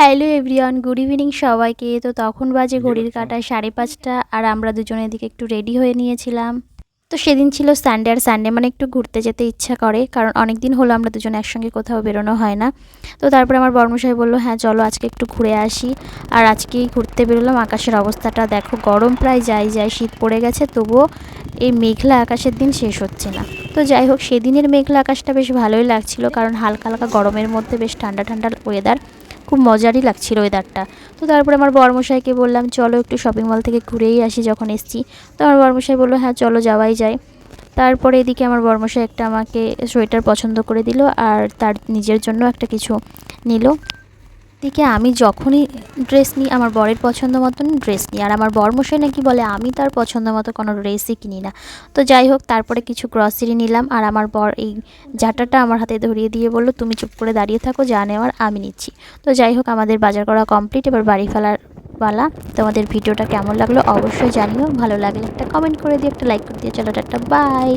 Hello everyone, good evening সবাইকে। তো তখন বাজে ঘড়ির কাঁটায় 5:30 আর আমরা দুজনে এদিকে একটু রেডি হয়ে নিয়েছিলাম। তো সেদিন ছিল সানডে, আর সানডে মানে একটু ঘুরতে যেতে ইচ্ছা করে, কারণ অনেক দিন হলো আমরা দুজনে একসঙ্গে কোথাও বেরোনো হয় না। তো তারপরে আমার বর্মশাই বললো, হ্যাঁ চলো আজকে একটু ঘুরে আসি। আর আজকেই ঘুরতে বেরোলাম। আকাশের অবস্থাটা দেখো, গরম প্রায় যাই শীত পড়ে গেছে, তবুও এই মেঘলা আকাশের দিন শেষ হচ্ছে না। তো যাই হোক, সেদিনের মেঘলা আকাশটা বেশ ভালোই লাগছিল, কারণ হালকা হালকা গরমের মধ্যে বেশ ঠান্ডা ঠান্ডা ওয়েদার, খুব মজারই লাগছিল ওয়েদারটা। তো তারপরে আমার বরমশাইকে বললাম, চলো একটু শপিং মল থেকে ঘুরেই আসি যখন এসছি। তো আমার বরমশাই বললো, হ্যাঁ চলো যাওয়াই যায়। তারপরে এদিকে আমার বরমশাই একটা আমাকে সোয়েটার পছন্দ করে দিল, আর তার নিজের জন্য একটা কিছু নিল। এদিকে আমি যখনই ড্রেস নিই, আমার বরের পছন্দ মতন ড্রেস নিই, আর আমার বরমশাই নাকি বলে আমি তার পছন্দ মতো কোনো ড্রেসই কিনি না। তো যাই হোক, তারপরে কিছু গ্রসারি নিলাম, আর আমার বর এই ঝাঁটাটা আমার হাতে ধরিয়ে দিয়ে বলল, তুমি চুপ করে দাঁড়িয়ে থাকো, যা নেওয়ার আমি নিচ্ছি। তো যাই হোক, আমাদের বাজার করা কমপ্লিট, এবার বাড়ি ফেলার পালা। তোমাদের ভিডিওটা কেমন লাগলো অবশ্যই জানিও, ভালো লাগলে একটা কমেন্ট করে দিও, একটা লাইক করে দিও। চলো টাটা, বাই।